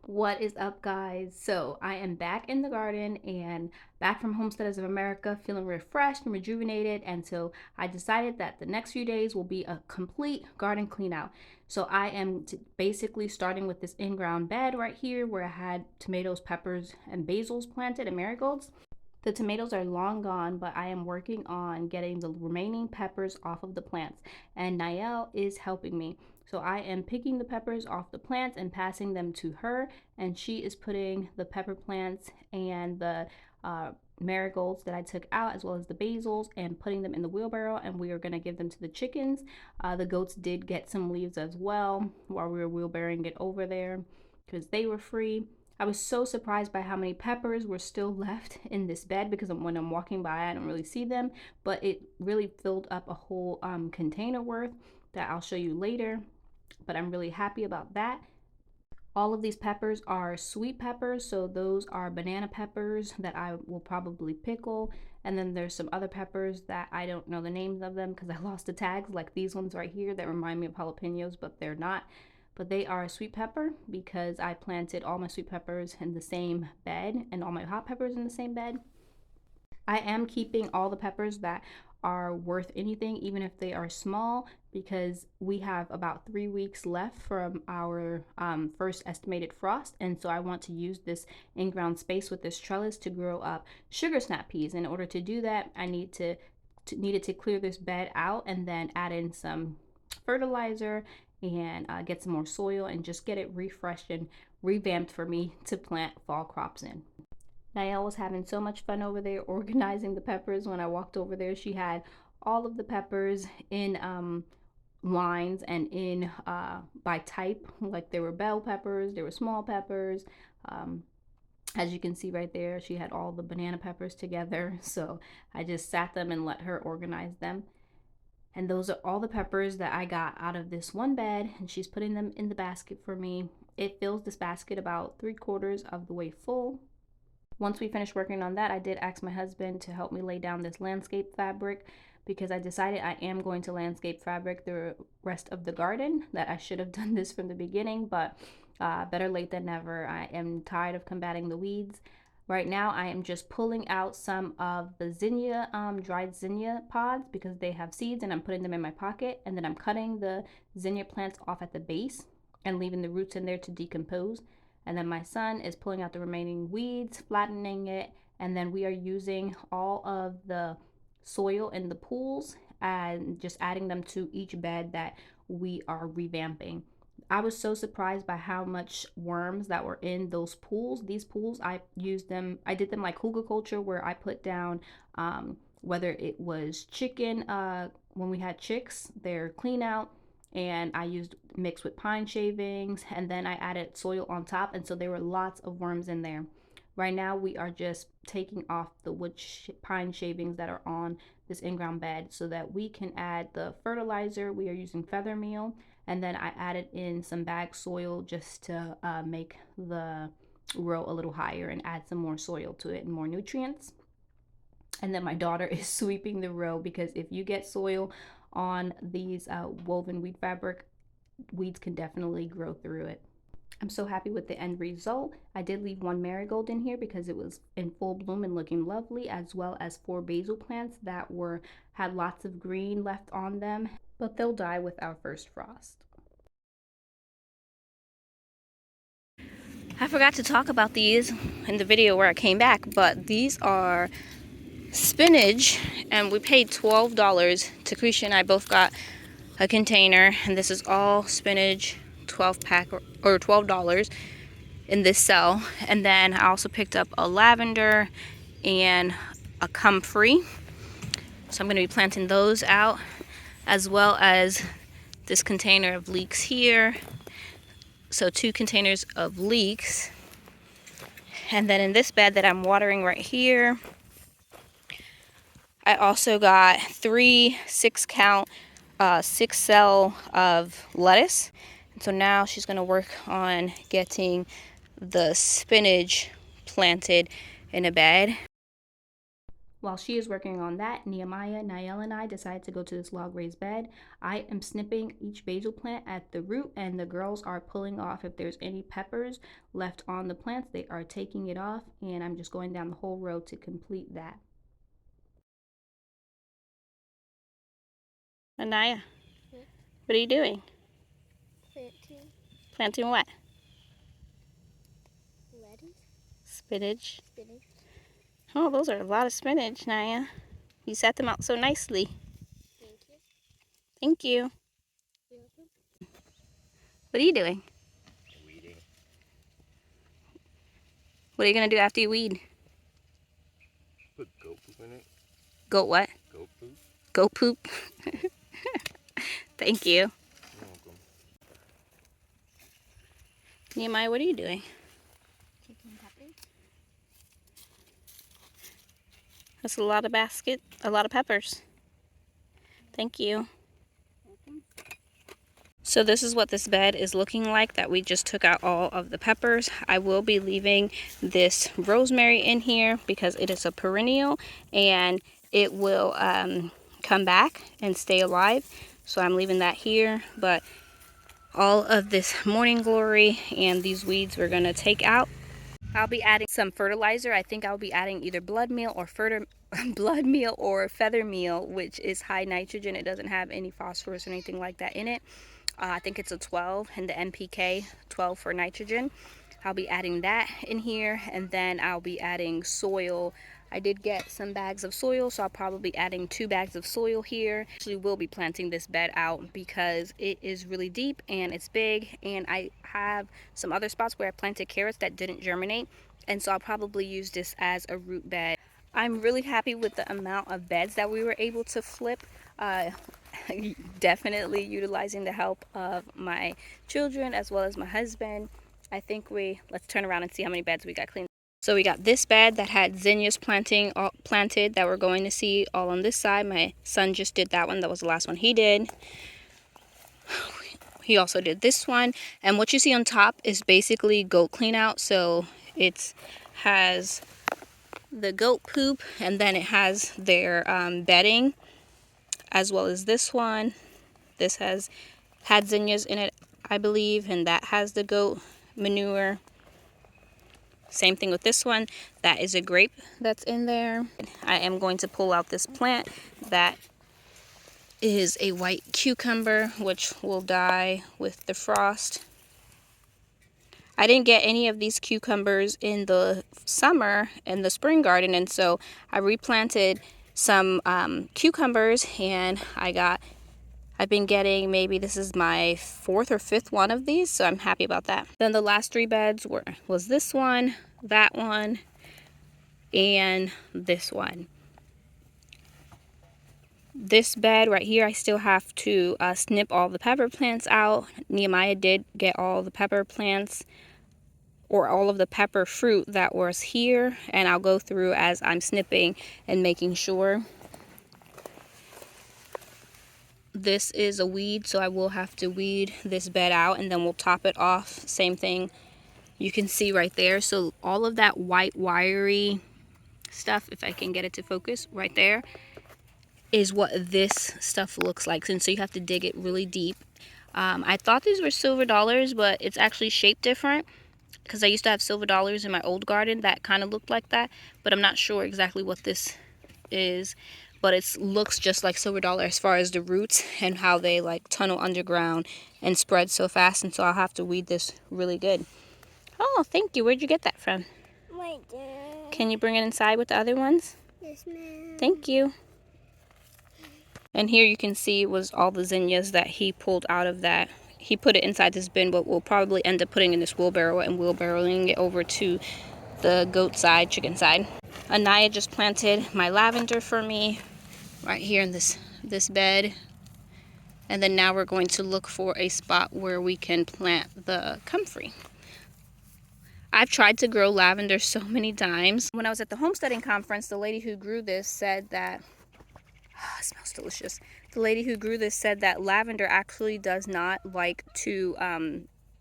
What is up, guys? So I am back in the garden and back from Homestead of America, feeling refreshed and rejuvenated. And so I decided that the next few days will be a complete garden clean out. So I am basically starting with this in-ground bed right here where I had tomatoes, peppers, and basils planted and marigolds. The tomatoes are long gone, but I am working on getting the remaining peppers off of the plants, and Nael is helping me. So I am picking the peppers off the plants and passing them to her, and she is putting the pepper plants and the marigolds that I took out, as well as the basils, and putting them in the wheelbarrow, and we are going to give them to the chickens. The goats did get some leaves as well while we were wheelbarrowing it over there because they were free. I was so surprised by how many peppers were still left in this bed because when I'm walking by, I don't really see them, but it really filled up a whole container worth that I'll show you later. But I'm really happy about that. All of these peppers are sweet peppers, so those are banana peppers that I will probably pickle. And then there's some other peppers that I don't know the names of them because I lost the tags, like these ones right here that remind me of jalapenos, but they're not. But they are a sweet pepper because I planted all my sweet peppers in the same bed and all my hot peppers in the same bed. I am keeping all the peppers that are worth anything, even if they are small, because we have about 3 weeks left from our first estimated frost. And so I want to use this in-ground space with this trellis to grow up sugar snap peas. In order to do that, I needed to clear this bed out and then add in some fertilizer and get some more soil and just get it refreshed and revamped for me to plant fall crops in. Nael was having so much fun over there organizing the peppers. When I walked over there, she had all of the peppers in lines and in by type. Like there were bell peppers, there were small peppers. As you can see right there, she had all the banana peppers together. So I just sat them and let her organize them. And those are all the peppers that I got out of this one bed, and she's putting them in the basket for me. It fills this basket about 3/4 of the way full. Once we finished working on that, I did ask my husband to help me lay down this landscape fabric because I decided I am going to landscape fabric the rest of the garden. That I should have done this from the beginning, but better late than never. I am tired of combating the weeds. Right now, I am just pulling out some of the zinnia, dried zinnia pods because they have seeds, and I'm putting them in my pocket. And then I'm cutting the zinnia plants off at the base and leaving the roots in there to decompose. And then my son is pulling out the remaining weeds, flattening it, and then we are using all of the soil in the pools and just adding them to each bed that we are revamping. I was so surprised by how much worms that were in those pools. These pools, I did them like hugelkultur, where I put down whether it was chicken, when we had chicks, their clean out, and I used mixed with pine shavings, and then I added soil on top, and so there were lots of worms in there. Right now we are just taking off the pine shavings that are on this in-ground bed so that we can add the fertilizer. We are using feather meal, and then I added in some bag soil just to make the row a little higher and add some more soil to it and more nutrients. And then my daughter is sweeping the row because if you get soil on these woven weed fabric, weeds can definitely grow through it. I'm so happy with the end result. I did leave one marigold in here because it was in full bloom and looking lovely, as well as 4 basil plants that had lots of green left on them, but they'll die with our first frost. I forgot to talk about these in the video where I came back, but these are spinach, and we paid $12. Takrisha and I both got a container, and this is all spinach, 12 pack or $12 in this cell. And then I also picked up a lavender and a comfrey, so I'm going to be planting those out, as well as this container of leeks here. So 2 containers of leeks. And then in this bed that I'm watering right here, I also got 3 6-count 6-cell of lettuce. And so now she's going to work on getting the spinach planted in a bed. While she is working on that, Nehemiah, Niall, and I decided to go to this log raised bed. I am snipping each basil plant at the root, and the girls are pulling off if there's any peppers left on the plants. They are taking it off, and I'm just going down the whole row to complete that. Anaya, what are you doing? Planting. Planting what? Lettuce. Spinach. Spinach. Oh, those are a lot of spinach, Naya. You set them out so nicely. Thank you. Thank you. You're welcome. What are you doing? Weeding. What are you going to do after you weed? Put goat poop in it. Goat what? Goat poop. Goat poop. Thank you. You're welcome. Nehemiah, what are you doing? Picking peppers. That's a lot of peppers. Thank you. Welcome. So this is what this bed is looking like that we just took out all of the peppers. I will be leaving this rosemary in here because it is a perennial and it will come back and stay alive. So I'm leaving that here, but all of this morning glory and these weeds we're gonna take out. I'll be adding some fertilizer. I think I'll be adding either blood meal or blood meal or feather meal, which is high nitrogen. It doesn't have any phosphorus or anything like that in it. I think it's a 12 and the NPK 12 for nitrogen. I'll be adding that in here, and then I'll be adding soil. I did get some bags of soil, so I'll probably be adding 2 bags of soil here. Actually will be planting this bed out because it is really deep and it's big, and I have some other spots where I planted carrots that didn't germinate, and so I'll probably use this as a root bed. I'm really happy with the amount of beds that we were able to flip. Definitely utilizing the help of my children as well as my husband. I think let's turn around and see how many beds we got cleaned. So we got this bed that had zinnias planted that we're going to see all on this side. My son just did that one. That was the last one he did. He also did this one. And what you see on top is basically goat clean out. So it has the goat poop, and then it has their bedding, as well as this one. This had zinnias in it, I believe, and that has the goat manure. Same thing with this one. That is a grape that's in there. I am going to pull out this plant that is a white cucumber, which will die with the frost. I didn't get any of these cucumbers in the summer in the spring garden, and so I replanted some cucumbers, and I've been getting, maybe this is my 4th or 5th one of these, so I'm happy about that. Then the last 3 beds was this one, that one, and this one. This bed right here, I still have to snip all the pepper plants out. Nehemiah did get all the pepper plants, or all of the pepper fruit that was here, and I'll go through as I'm snipping and making sure. This is a weed, so I will have to weed this bed out, and then we'll top it off. Same thing you can see right there. So all of that white wiry stuff, if I can get it to focus right there, is what this stuff looks like. And so you have to dig it really deep. I thought these were silver dollars, but it's actually shaped different, because I used to have silver dollars in my old garden that kind of looked like that, but I'm not sure exactly what this is. But it looks just like silver dollar as far as the roots and how they like tunnel underground and spread so fast, and so I'll have to weed this really good. Oh, thank you. Where'd you get that from? Right there. Can you bring it inside with the other ones? Yes, ma'am. Thank you. And here you can see was all the zinnias that he pulled out of that. He put it inside this bin, but we'll probably end up putting in this wheelbarrow and wheelbarrowing it over to the goat side, chicken side. Anaya just planted my lavender for me right here in this bed. And then now we're going to look for a spot where we can plant the comfrey. I've tried to grow lavender so many times. When I was at the homesteading conference, the lady who grew this said that, it smells delicious. The lady who grew this said that lavender actually does not like to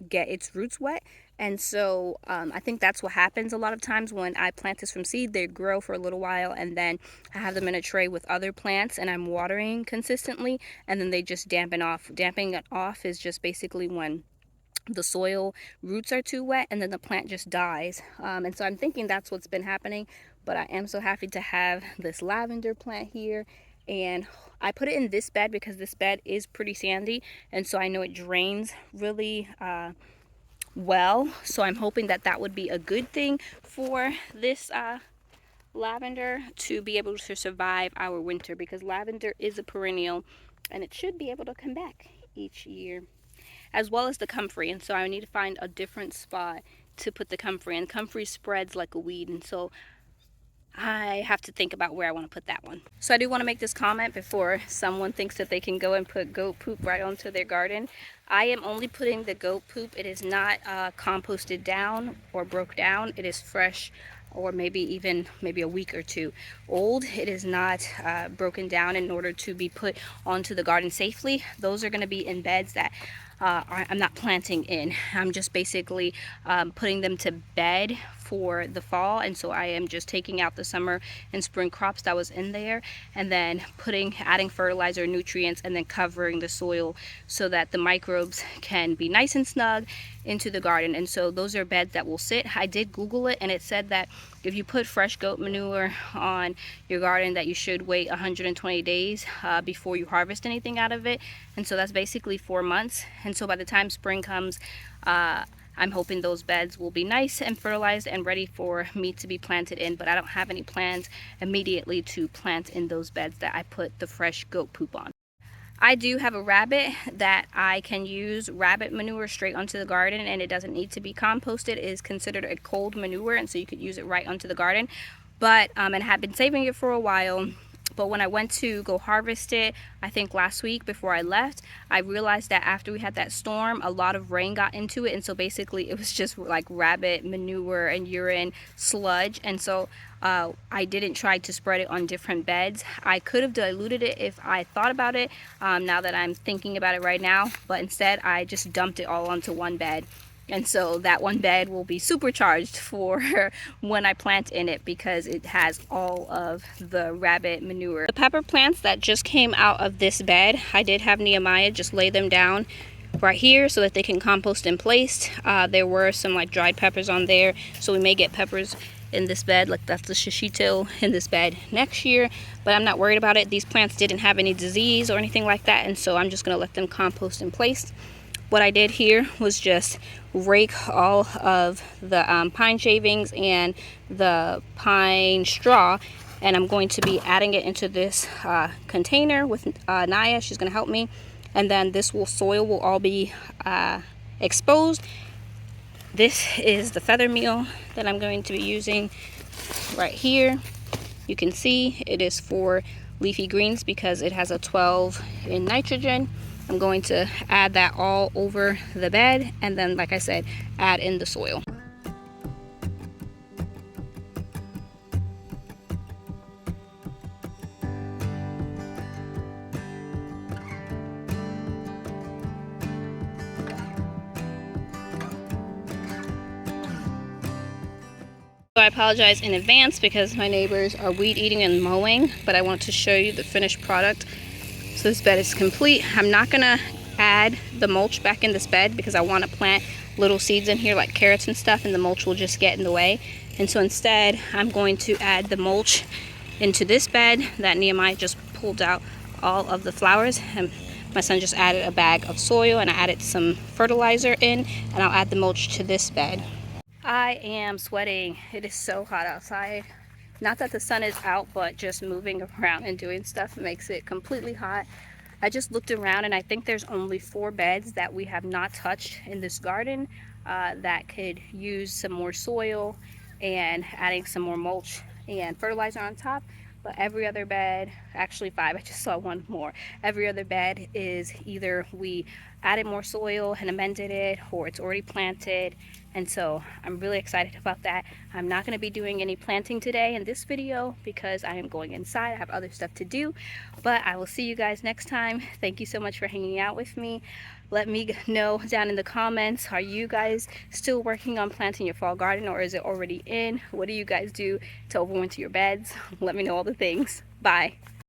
get its roots wet, And so I think that's what happens a lot of times when I plant this from seed. They grow for a little while, and then I have them in a tray with other plants and I'm watering consistently, and then they just dampen off. Damping it off is just basically when the soil roots are too wet and then the plant just dies. And so I'm thinking that's what's been happening, but I am so happy to have this lavender plant here. And I put it in this bed because this bed is pretty sandy, and so I know it drains really well, so I'm hoping that that would be a good thing for this lavender to be able to survive our winter, because lavender is a perennial and it should be able to come back each year, as well as the comfrey. And so I need to find a different spot to put the comfrey, and comfrey spreads like a weed, and so I have to think about where I want to put that one. So I do want to make this comment before someone thinks that they can go and put goat poop right onto their garden. I am only putting the goat poop. It is not composted down or broke down. It is fresh, or maybe a week or two old. It is not broken down in order to be put onto the garden safely. Those are going to be in beds that I'm not planting in. I'm just basically putting them to bed for the fall, and so I am just taking out the summer and spring crops that was in there, and then adding fertilizer, nutrients, and then covering the soil so that the microbes can be nice and snug into the garden. And so those are beds that will sit. I did Google it, and it said that if you put fresh goat manure on your garden, that you should wait 120 days before you harvest anything out of it. And so that's basically 4 months. And so by the time spring comes, I'm hoping those beds will be nice and fertilized and ready for me to be planted in, but I don't have any plans immediately to plant in those beds that I put the fresh goat poop on. I do have a rabbit that I can use rabbit manure straight onto the garden, and it doesn't need to be composted. It is considered a cold manure, and so you could use it right onto the garden. But and I had been saving it for a while. But when I went to go harvest it, I think last week before I left, I realized that after we had that storm, a lot of rain got into it. And so basically it was just like rabbit manure and urine sludge. And so I didn't try to spread it on different beds. I could have diluted it if I thought about it, now that I'm thinking about it right now. But instead, I just dumped it all onto one bed. And so that one bed will be supercharged for when I plant in it, because it has all of the rabbit manure. The pepper plants that just came out of this bed, I did have Nehemiah just lay them down right here so that they can compost in place. There were some like dried peppers on there, so we may get peppers in this bed, like that's the shishito in this bed next year, but I'm not worried about it. These plants didn't have any disease or anything like that, and so I'm just gonna let them compost in place. What I did here was just rake all of the pine shavings and the pine straw, and I'm going to be adding it into this container with Naya. She's going to help me, and then this soil will all be exposed. This is the feather meal that I'm going to be using right here. You can see it is for leafy greens because it has a 12 in nitrogen. I'm going to add that all over the bed, and then, like I said, add in the soil. So I apologize in advance because my neighbors are weed eating and mowing, but I want to show you the finished product. So this bed is complete. I'm not gonna add the mulch back in this bed because I want to plant little seeds in here like carrots and stuff, and the mulch will just get in the way. And so instead I'm going to add the mulch into this bed that Nehemiah just pulled out all of the flowers, and my son just added a bag of soil, and I added some fertilizer in, and I'll add the mulch to this bed. I am sweating. It is so hot outside. Not that the sun is out, but just moving around and doing stuff makes it completely hot. I just looked around, and I think there's only 4 beds that we have not touched in this garden that could use some more soil and adding some more mulch and fertilizer on top. But every other bed, actually 5. I just saw one more. Every other bed is either we added more soil and amended it, or it's already planted. And so I'm really excited about that. I'm not going to be doing any planting today in this video because I am going inside. I have other stuff to do, but I will see you guys next time. Thank you so much for hanging out with me. Let me know down in the comments, are you guys still working on planting your fall garden, or is it already in? What do you guys do to overwinter your beds? Let me know all the things. Bye.